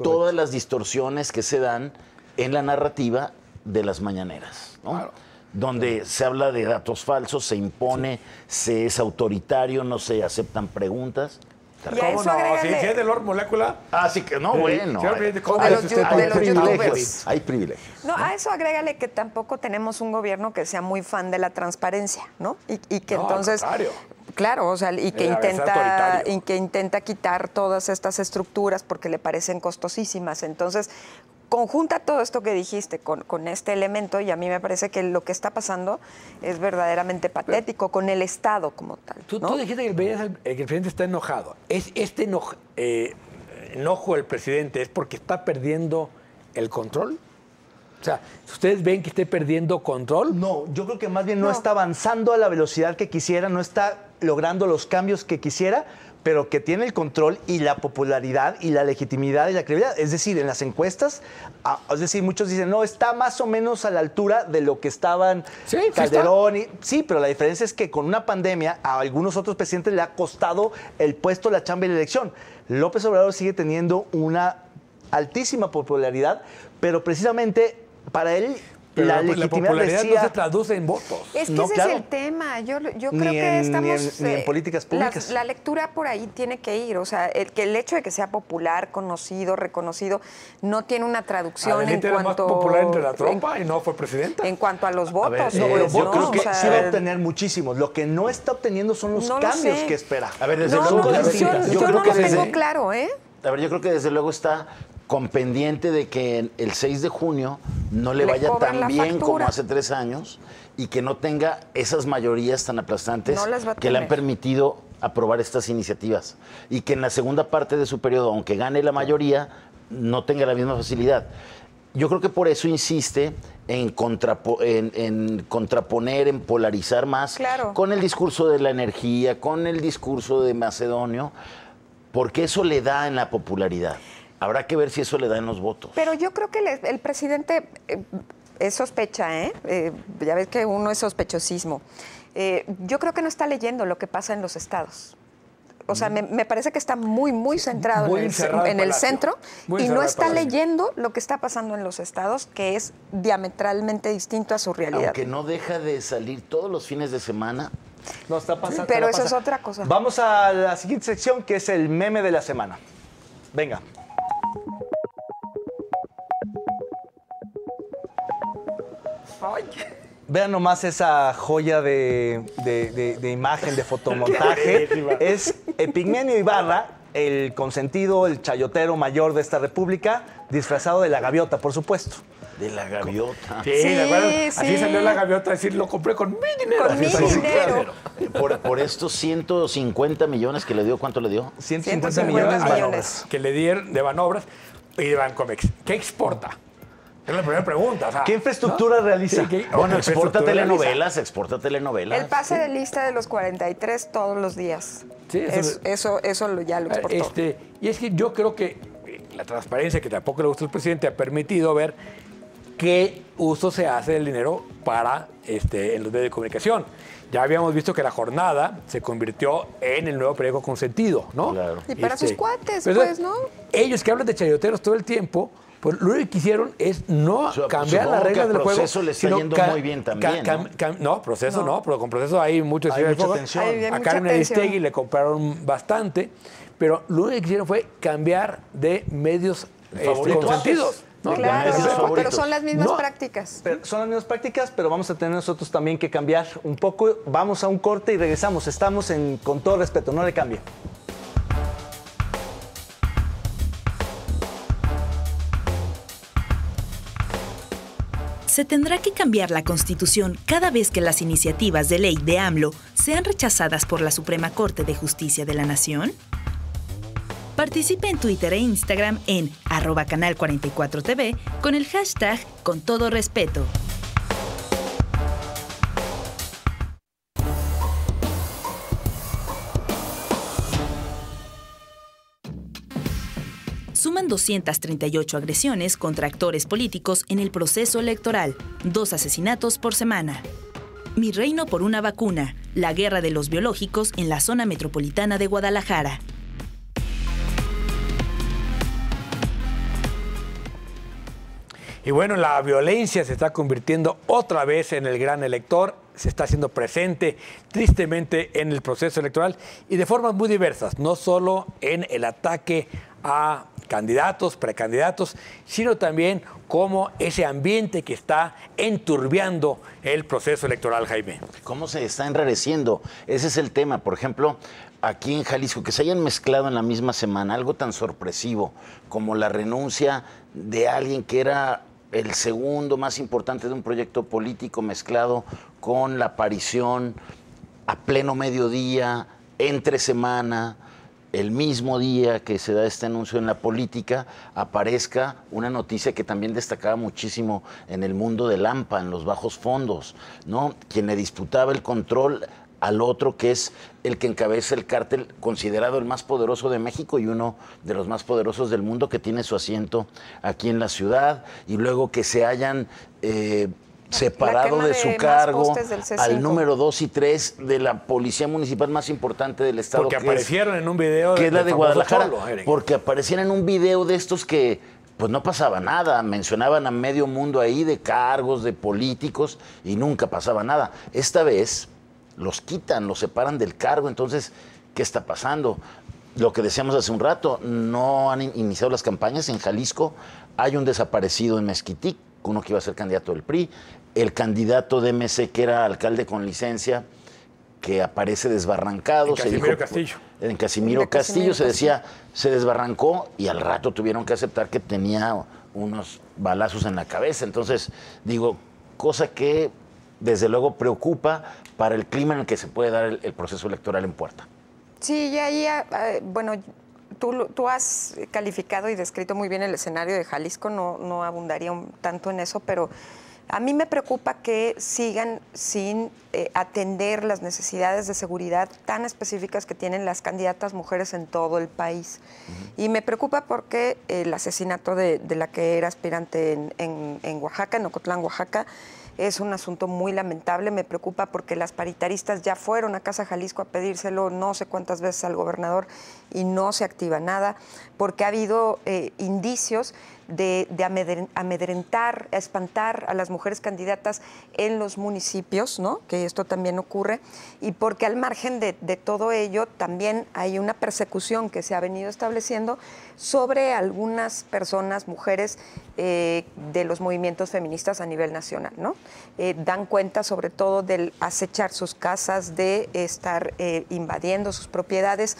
todas las distorsiones que se dan en la narrativa de las mañaneras, ¿no? Claro. Donde se habla de datos falsos, se impone, se es autoritario, no se aceptan preguntas. Y a eso ¿Cómo no? agrégale- Si es de Lord Molécula. Así que no, bueno. Señor presidente, ¿cómo de es los usted tan de los privilegios? youtubers. Hay privilegios. No, a eso agrégale que tampoco tenemos un gobierno que sea muy fan de la transparencia, ¿no? Y que No, al entonces... contrario. Claro, o sea, y que Es autoritario. intenta quitar todas estas estructuras porque le parecen costosísimas. Entonces, conjunta todo esto que dijiste con este elemento y a mí me parece que lo que está pasando es verdaderamente patético con el Estado como tal. Tú ¿no? dijiste que el presidente está enojado. ¿Es este enojo del presidente es porque está perdiendo el control? O sea, ¿ustedes ven que esté perdiendo control? No, yo creo que más bien no está avanzando a la velocidad que quisiera, no está logrando los cambios que quisiera, pero que tiene el control y la popularidad y la legitimidad y la credibilidad. Es decir, en las encuestas, es decir, muchos dicen, no, está más o menos a la altura de lo que estaban Calderón. Sí, pero la diferencia es que con una pandemia a algunos otros presidentes le ha costado el puesto, la chamba y la elección. López Obrador sigue teniendo una altísima popularidad, pero precisamente para él pero la popularidad legitimidad no se traduce en votos. Es que No, ese claro. es el tema. Yo creo Ni que en- estamos... ni en políticas públicas. La lectura por ahí tiene que ir. O sea, el hecho de que sea popular, conocido, reconocido, no tiene una traducción en Adelante era más cuanto... popular entre la tropa y no fue presidenta. En cuanto a los votos. ver, No, pero pues, yo ¿no? creo que O sea, sí va a obtener muchísimos. Lo que no está obteniendo son los No lo cambios sé. que espera. A ver, desde No, luego, cosas yo distintas. no lo desde- tengo claro, ¿eh? A ver, yo creo que desde luego está con pendiente de que el 6 de junio no le Le vaya cobren tan la bien como factura. hace 3 años y que no tenga esas mayorías tan aplastantes No las va a que le han tener. permitido aprobar estas iniciativas. Y que en la segunda parte de su periodo, aunque gane la mayoría, no tenga la misma facilidad. Yo creo que por eso insiste en contraponer, en polarizar más Claro. con el discurso de la energía, con el discurso de Macedonio, porque eso le da en la popularidad. Habrá que ver si eso le da en los votos. Pero yo creo que el presidente es sospecha, ¿eh? Ya ves que uno es sospechosismo. Yo creo que no está leyendo lo que pasa en los estados. O sea, me parece que está muy centrado muy en encerrado el el Palacio. centro Muy y no encerrado el está Palacio. leyendo lo que está pasando en los estados, que es diametralmente distinto a su realidad. Aunque no deja de salir todos los fines de semana. No está pasando. Pero la eso pasa. es otra cosa. Vamos a la siguiente sección, que es el meme de la semana. Venga. Vean nomás esa joya de imagen, de fotomontaje. Es Epigmenio Ibarra, el consentido, el chayotero mayor de esta república, disfrazado de la gaviota, por supuesto. De la gaviota. Sí, Sí, ¿de acuerdo? Así sí. salió la gaviota a decir, lo compré con mi dinero. Con Así mi salió. dinero. Por estos 150 millones que le dio, ¿cuánto le dio? 150 150 millones de millones. manobras. Que le dieron de Banobras y de Bancomex. ¿Qué exporta? Es la primera pregunta. O sea, ¿Qué infraestructura realiza? Sí, ¿qué- Bueno, qué exporta infraestructura telenovelas, exporta telenovelas. El pase de lista de los 43 todos los días. Sí, eso- Ya lo exportó. Y es que yo creo que la transparencia, que tampoco le gusta al presidente, ha permitido ver qué uso se hace del dinero para en los medios de comunicación. Ya habíamos visto que La Jornada se convirtió en el nuevo periódico Consentido, ¿no? Claro. Y para sus cuates, pero pues, ¿no? Ellos que hablan de chayoteros todo el tiempo, pues lo único que hicieron es no cambiar supongo las que reglas a del juego. Proceso le está sino yendo muy bien también, ¿no? No, Proceso no, pero con Proceso hay mucho Hay mucha fuego. tensión. Hay A mucha Carmen tensión. Aristegui le compraron bastante, pero lo único que hicieron fue cambiar de medios Favoritos. consentidos. ¿no? Claro, esos pero favoritos. son las mismas No. prácticas. Pero son las mismas prácticas, pero vamos a tener nosotros también que cambiar un poco. Vamos a un corte y regresamos. Estamos con todo respeto, no le cambie. Se tendrá que cambiar la Constitución cada vez que las iniciativas de ley de AMLO sean rechazadas por la Suprema Corte de Justicia de la Nación. Participe en Twitter e Instagram en @canal44tv con el hashtag Con Todo Respeto. Suman 238 agresiones contra actores políticos en el proceso electoral, 2 asesinatos por semana. Mi reino por una vacuna, la guerra de los biológicos en la zona metropolitana de Guadalajara. Y bueno, la violencia se está convirtiendo otra vez en el gran elector, se está haciendo presente tristemente en el proceso electoral y de formas muy diversas, no solo en el ataque a candidatos, precandidatos, sino también como ese ambiente que está enturbiando el proceso electoral, Jaime. ¿Cómo se está enrareciendo? Ese es el tema. Por ejemplo, aquí en Jalisco, que se hayan mezclado en la misma semana algo tan sorpresivo como la renuncia de alguien que era el segundo más importante de un proyecto político, mezclado con la aparición a pleno mediodía, entre semana, el mismo día que se da este anuncio en la política, aparezca una noticia que también destacaba muchísimo en el mundo del AMPA, en los bajos fondos, ¿no? Quien le disputaba el control al otro, que es el que encabeza el cártel considerado el más poderoso de México y uno de los más poderosos del mundo, que tiene su asiento aquí en la ciudad, y luego que se hayan separado de su cargo al número 2 y 3 de la policía municipal más importante del estado. Porque aparecieron en un video que es la de Guadalajara, Cholo, porque aparecieron en un video de estos que pues no pasaba nada, mencionaban a medio mundo ahí de cargos, de políticos, y nunca pasaba nada. Esta vez los quitan, los separan del cargo. Entonces, ¿qué está pasando? Lo que decíamos hace un rato, no han iniciado las campañas en Jalisco. Hay un desaparecido en Mezquitic, uno que iba a ser candidato del PRI, el candidato de MC, que era alcalde con licencia, que aparece desbarrancado. En Casimiro Castillo. En Casimiro Castillo se decía, se desbarrancó, y al rato tuvieron que aceptar que tenía unos balazos en la cabeza. Entonces, digo, cosa que desde luego preocupa para el clima en el que se puede dar el proceso electoral en puerta. Sí, y ahí, bueno, tú has calificado y descrito muy bien el escenario de Jalisco, no abundaría tanto en eso, pero a mí me preocupa que sigan sin atender las necesidades de seguridad tan específicas que tienen las candidatas mujeres en todo el país. Y me preocupa porque el asesinato de la que era aspirante en Oaxaca, en Ocotlán, Oaxaca, es un asunto muy lamentable. Me preocupa porque las paritaristas ya fueron a Casa Jalisco a pedírselo no sé cuántas veces al gobernador y no se activa nada, porque ha habido indicios de amedrentar, espantar a las mujeres candidatas en los municipios, ¿no? Que esto también ocurre, y porque al margen de todo ello también hay una persecución que se ha venido estableciendo sobre algunas personas, mujeres de los movimientos feministas a nivel nacional, ¿no? Dan cuenta sobre todo del acechar sus casas, de estar invadiendo sus propiedades,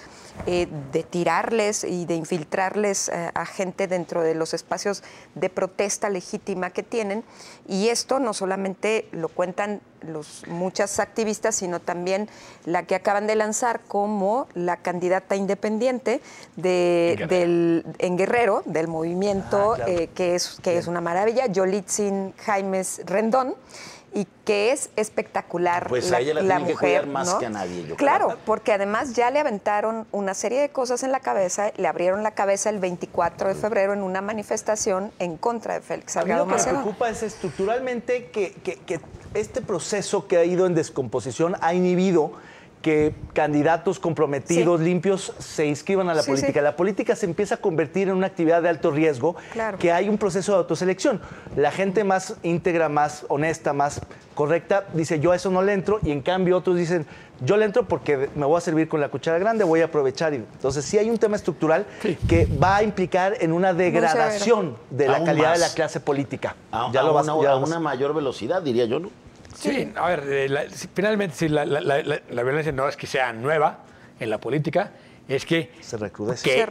de tirarles y de infiltrarles a gente dentro de los espacios de protesta legítima que tienen. Y esto no solamente lo cuentan muchas activistas, sino también la que acaban de lanzar como la candidata independiente en Guerrero, del movimiento, que es una maravilla, Yolitzin Jaimes Rendón, y que es espectacular. Pues a ella la tienen mujer, que cuidar más, ¿no? que a nadie, yo Claro, creo. porque además ya le aventaron una serie de cosas en la cabeza, le abrieron la cabeza el 24 de febrero en una manifestación en contra de Félix Salgado Macedonio. Lo que me Macedonio. preocupa es estructuralmente que este proceso que ha ido en descomposición ha inhibido que candidatos comprometidos, limpios, se inscriban a la política. Sí. La política se empieza a convertir en una actividad de alto riesgo, que hay un proceso de autoselección. La gente más íntegra, más honesta, más correcta, dice, yo a eso no le entro, y en cambio otros dicen, yo le entro porque me voy a servir con la cuchara grande, voy a aprovechar. Entonces sí hay un tema estructural que va a implicar en una degradación de la calidad de la clase política. A una mayor velocidad, diría yo, ¿no? Sí, a ver, finalmente si la violencia no es que sea nueva en la política, es que,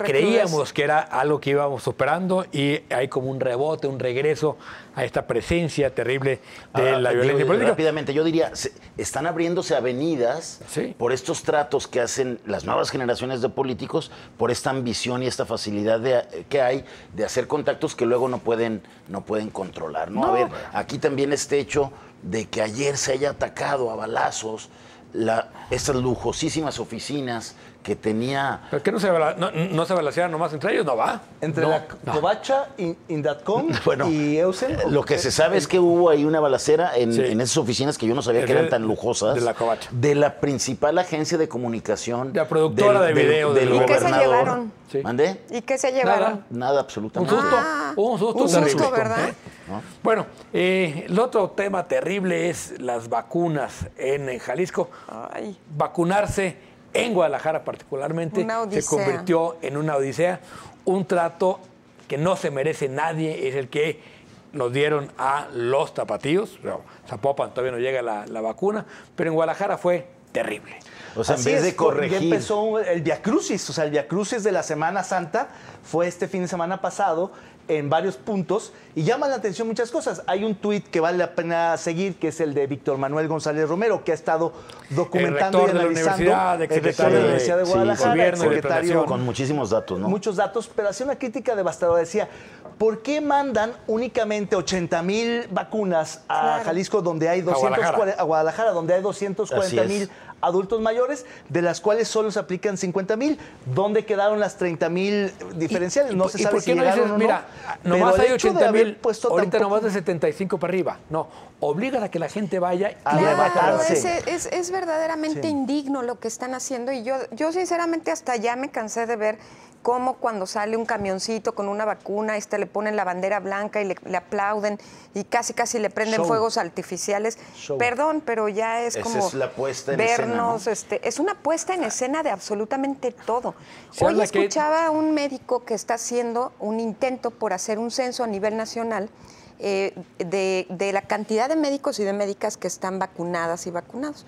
creíamos que era algo que íbamos superando, y hay como un rebote, un regreso a esta presencia terrible de la violencia política. Rápidamente, yo diría, están abriéndose avenidas por estos tratos que hacen las nuevas generaciones de políticos, por esta ambición y esta facilidad que hay de hacer contactos que luego no pueden controlar, ¿no? A ver, aquí también este hecho de que ayer se haya atacado a balazos estas lujosísimas oficinas que tenía... ¿Pero qué no se balacearon nomás entre ellos? ¿No va? Entre la Covacha, Indatcom y Eusen. Lo que se sabe es que hubo ahí una balacera en esas oficinas que yo no sabía que eran tan lujosas. De la Covacha. De la principal agencia de comunicación. La productora de video del gobernador. ¿Y qué se llevaron? ¿Mandé? ¿Y qué se llevaron? Nada, absolutamente. Un susto terrible. ¿Verdad? Bueno, el otro tema terrible es las vacunas en Jalisco. Vacunarse en Guadalajara particularmente, Una se odisea. convirtió en una odisea, un trato que no se merece nadie, es el que nos dieron a los tapatíos. Zapopan todavía no llega la vacuna, pero en Guadalajara fue terrible. O sea, en Así vez de es, corregir. Ya empezó el Viacrucis, o sea, el Viacrucis de la Semana Santa fue este fin de semana pasado en varios puntos y llama la atención muchas cosas. Hay un tuit que vale la pena seguir, que es el de Víctor Manuel González Romero, que ha estado documentando y rector de la analizando. universidad, el rector de secretario la Universidad de sí, Guadalajara, gobierno y de secretario planeación. Con muchísimos datos, ¿no? muchos datos, pero hacía una crítica devastadora. Decía, ¿por qué mandan únicamente 80,000 vacunas a Claro. Jalisco, donde hay Guadalajara. a Guadalajara, donde hay Así 240,000 es. adultos mayores, de las cuales solo se aplican 50,000? ¿Dónde quedaron las 30,000 diferenciales? No se ¿Y sabe por si qué no llegaron dices, o no. mira, Pero nomás el hay hecho de haber 80,000, puesto ahorita tan nomás poco- de 75 para arriba? No, obligan a que la gente vaya y A Claro, arrebatarse. es verdaderamente Sí. indigno lo que están haciendo y yo sinceramente hasta ya me cansé de ver cómo cuando sale un camioncito con una vacuna, le ponen la bandera blanca y le aplauden y casi le prenden Show. fuegos artificiales. Show. Perdón, pero ya es Esa como es la puesta en vernos, escena, es una puesta en escena de absolutamente todo. Se Hoy habla que- escuchaba a un médico que está haciendo un intento por hacer un censo a nivel nacional de la cantidad de médicos y de médicas que están vacunadas y vacunados.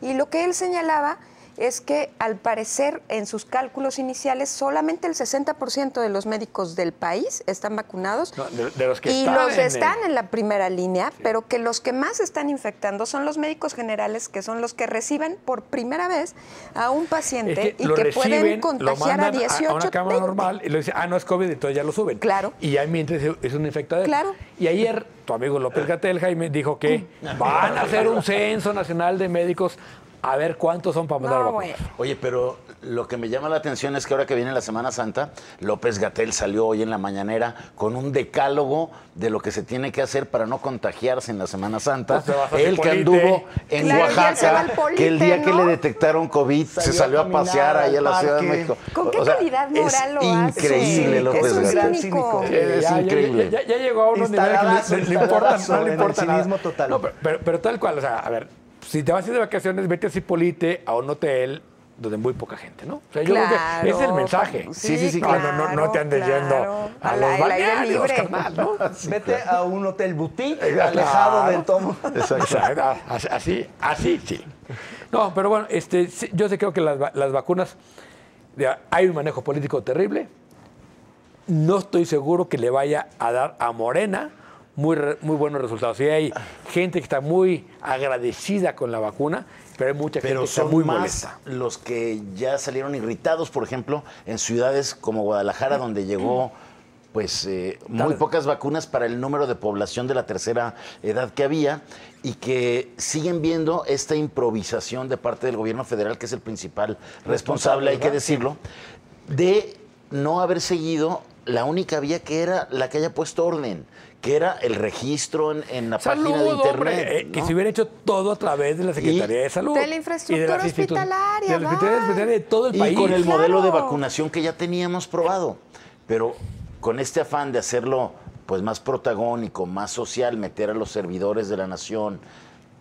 Y lo que él señalaba es que al parecer en sus cálculos iniciales solamente el 60% de los médicos del país están vacunados No, de los que y están los en el- están en la primera línea, pero que los que más están infectando son los médicos generales, que son los que reciben por primera vez a un paciente y lo que reciben, pueden lo contagiar a mandan 18, a una cámara 20. normal y le dicen, no es COVID, entonces ya lo suben. Claro. Y ya mientras es un infectado. Claro. Y ayer tu amigo López-Gatell, Jaime, dijo que van a hacer un censo nacional de médicos a ver cuántos son para mandar No, vacunas. bueno. Oye, pero lo que me llama la atención es que ahora que viene la Semana Santa, López-Gatell salió hoy en la mañanera con un decálogo de lo que se tiene que hacer para no contagiarse en la Semana Santa. Pues te vas a hacer Él que polite. anduvo en Claro, ya se va al Oaxaca, polite, que el día que ¿no? le detectaron COVID se Salió salió a a pasear caminar ahí a al la Ciudad de parque. México. ¿Con qué calidad moral lo hace? Increíble, Es López Es un gran Gatell. cínico. Es increíble. Ya llegó a unos niveles Instaladazo, que no le importa, instaladazo no le en el importa nada. cinismo total. No, pero tal cual, o sea, a ver, si te vas a ir de vacaciones, vete a Cipolite, a un hotel donde muy poca gente, ¿no? O sea, yo creo que ese es el mensaje. Sí, No te andes yendo a Al los aire balnearios, libre. carnal, ¿no? Vete a un hotel boutique, Claro. alejado del todo. Exacto. Así, sí. No, pero bueno, sí, yo sí creo que las vacunas, hay un manejo político terrible. No estoy seguro que le vaya a dar a Morena muy buenos resultados. Sí hay gente que está muy agradecida con la vacuna, pero hay mucha gente Pero que está son muy más molesta. los que ya salieron irritados, por ejemplo, en ciudades como Guadalajara, donde llegó pues muy pocas vacunas para el número de población de la tercera edad que había y que siguen viendo esta improvisación de parte del gobierno federal, que es el principal responsable, hay que decirlo, de no haber seguido la única vía que era la que haya puesto orden, que era el registro en la página de Salud, internet. hombre, que ¿no? se hubiera hecho todo a través de la Secretaría de Salud. De la infraestructura las hospitalaria, de la infraestructura hospitalaria de todo el Y país. con el modelo de Claro. vacunación que ya teníamos probado. Pero con este afán de hacerlo pues más protagónico, más social, meter a los servidores de la nación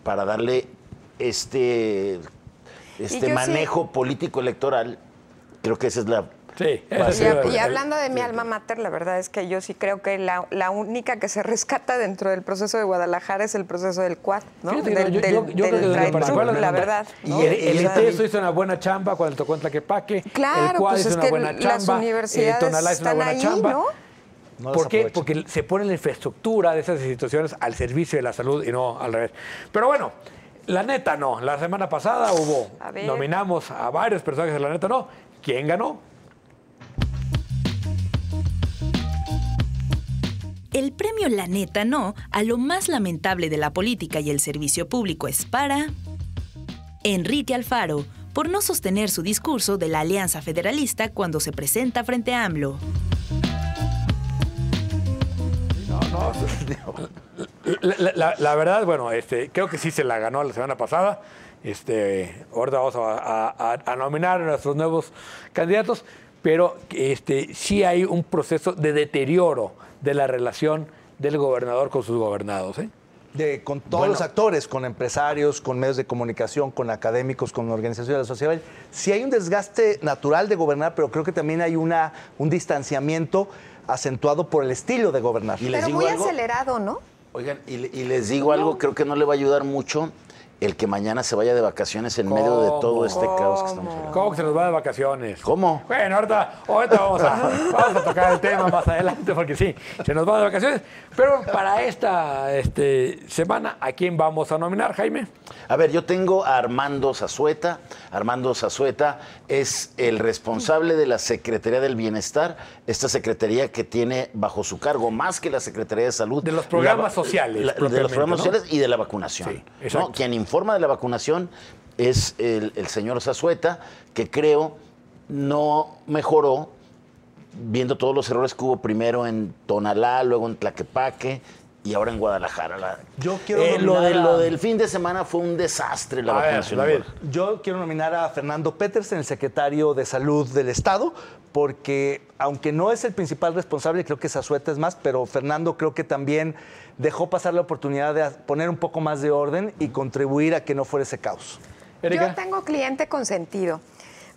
para darle este yo sí- manejo político electoral, creo que esa es la... Sí, Va a ese ser- sí, Y hablando de mi alma mater, la verdad es que yo sí creo que la única que se rescata dentro del proceso de Guadalajara es el proceso del Quad, ¿no? Fíjate que Del yo creo que del desde lo drive-thru, particular, la verdad. Y ¿no? el O sea, ITESO hizo una buena chamba cuando le tocó en Tlaquepaque. Claro, el Quad pues hizo es una que buena las chamba. universidades Tonalá hizo una están buena ahí, chamba. ¿no? No las ¿Por qué? aprovechan. Porque se pone la infraestructura de esas instituciones al servicio de la salud y no al revés. Pero bueno, la neta no. La semana pasada A ver. nominamos a varios personajes de la neta no. ¿Quién ganó? El premio La Neta No a lo más lamentable de la política y el servicio público es para Enrique Alfaro, por no sostener su discurso de la Alianza Federalista cuando se presenta frente a AMLO. La verdad, bueno, creo que sí se la ganó la semana pasada. Ahorita vamos a nominar a nuestros nuevos candidatos, pero sí hay un proceso de deterioro de la relación del gobernador con sus gobernados, ¿eh? Con todos los actores, con empresarios, con medios de comunicación, con académicos, con organizaciones de la sociedad. Sí hay un desgaste natural de gobernar, pero creo que también hay un distanciamiento acentuado por el estilo de gobernar. Pero muy acelerado, ¿no? Oigan, y les digo algo, creo que no le va a ayudar mucho el que mañana se vaya de vacaciones en medio de todo este caos que estamos viviendo. ¿Cómo que se nos va de vacaciones? ¿Cómo? Bueno, ahorita vamos a tocar el tema más adelante, porque sí, se nos va de vacaciones. Pero para esta semana, ¿a quién vamos a nominar, Jaime? A ver, yo tengo a Armando Zazueta. Armando Zazueta es el responsable de la Secretaría del Bienestar, esta secretaría que tiene bajo su cargo, más que la Secretaría de Salud, de los programas sociales. De los programas sociales y de la vacunación. Sí, exacto. ¿No? Quien informa de la vacunación es el señor Zazueta, que creo no mejoró, viendo todos los errores que hubo primero en Tonalá, luego en Tlaquepaque y ahora en Guadalajara. Yo quiero nominar lo del fin de semana fue un desastre la vacunación. Yo quiero nominar a Fernando Petersen, el secretario de Salud del Estado, porque aunque no es el principal responsable, creo que Zazueta es más, pero Fernando creo que también dejó pasar la oportunidad de poner un poco más de orden y contribuir a que no fuera ese caos. ¿Erika? Yo tengo cliente consentido,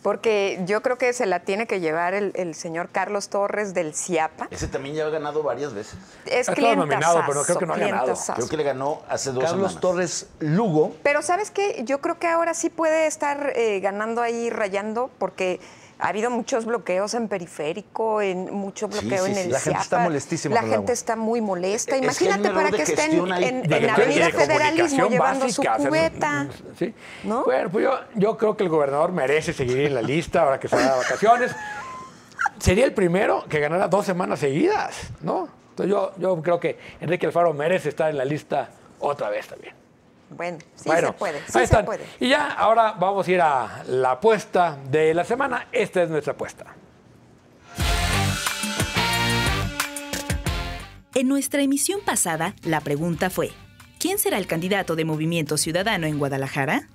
porque yo creo que se la tiene que llevar el señor Carlos Torres del CIAPA. Ese también ya ha ganado varias veces. Es estado nominado, pero creo que no ha ganado. Creo que le ganó hace 2 Carlos semanas. Torres Lugo. Pero ¿sabes qué? Yo creo que ahora sí puede estar ganando ahí, rayando, porque ha habido muchos bloqueos en Periférico, mucho bloqueo en el La gente está molestísima. La gente está muy molesta. Imagínate un para error que de estén gestión ahí. en Avenida Federalismo llevando su básica, cubeta. Sí. ¿No? Bueno, pues yo creo que el gobernador merece seguir en la lista ahora que se va de vacaciones. Sería el primero que ganara 2 semanas seguidas, ¿no? Entonces yo creo que Enrique Alfaro merece estar en la lista otra vez también. Bueno, se puede. Sí ahí se están. puede. Y ya, ahora vamos a ir a la apuesta de la semana. Esta es nuestra apuesta. En nuestra emisión pasada, la pregunta fue, ¿quién será el candidato de Movimiento Ciudadano en Guadalajara?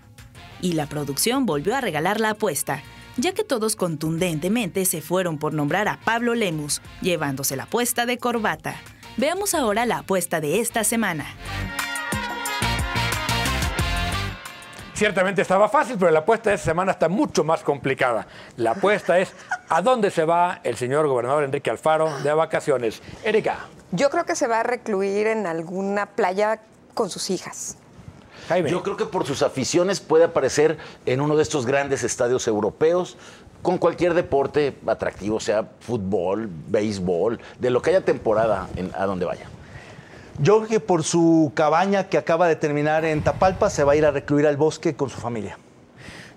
Y la producción volvió a regalar la apuesta, ya que todos contundentemente se fueron por nombrar a Pablo Lemus, llevándose la apuesta de corbata. Veamos ahora la apuesta de esta semana. Ciertamente estaba fácil, pero la apuesta de esta semana está mucho más complicada. La apuesta es ¿a dónde se va el señor gobernador Enrique Alfaro de vacaciones? Erika. Yo creo que se va a recluir en alguna playa con sus hijas. Jaime. Yo creo que por sus aficiones puede aparecer en uno de estos grandes estadios europeos con cualquier deporte atractivo, sea fútbol, béisbol, de lo que haya temporada a donde vaya. Yo creo que por su cabaña que acaba de terminar en Tapalpa se va a ir a recluir al bosque con su familia.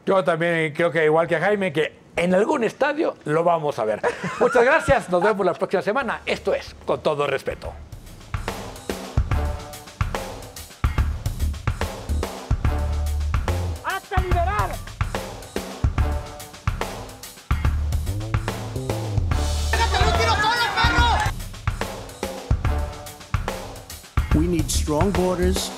Yo también creo que igual que Jaime, que en algún estadio lo vamos a ver. Muchas gracias, nos vemos la próxima semana. Esto es Con Todo Respeto. ¡Hasta liberar! We need strong borders,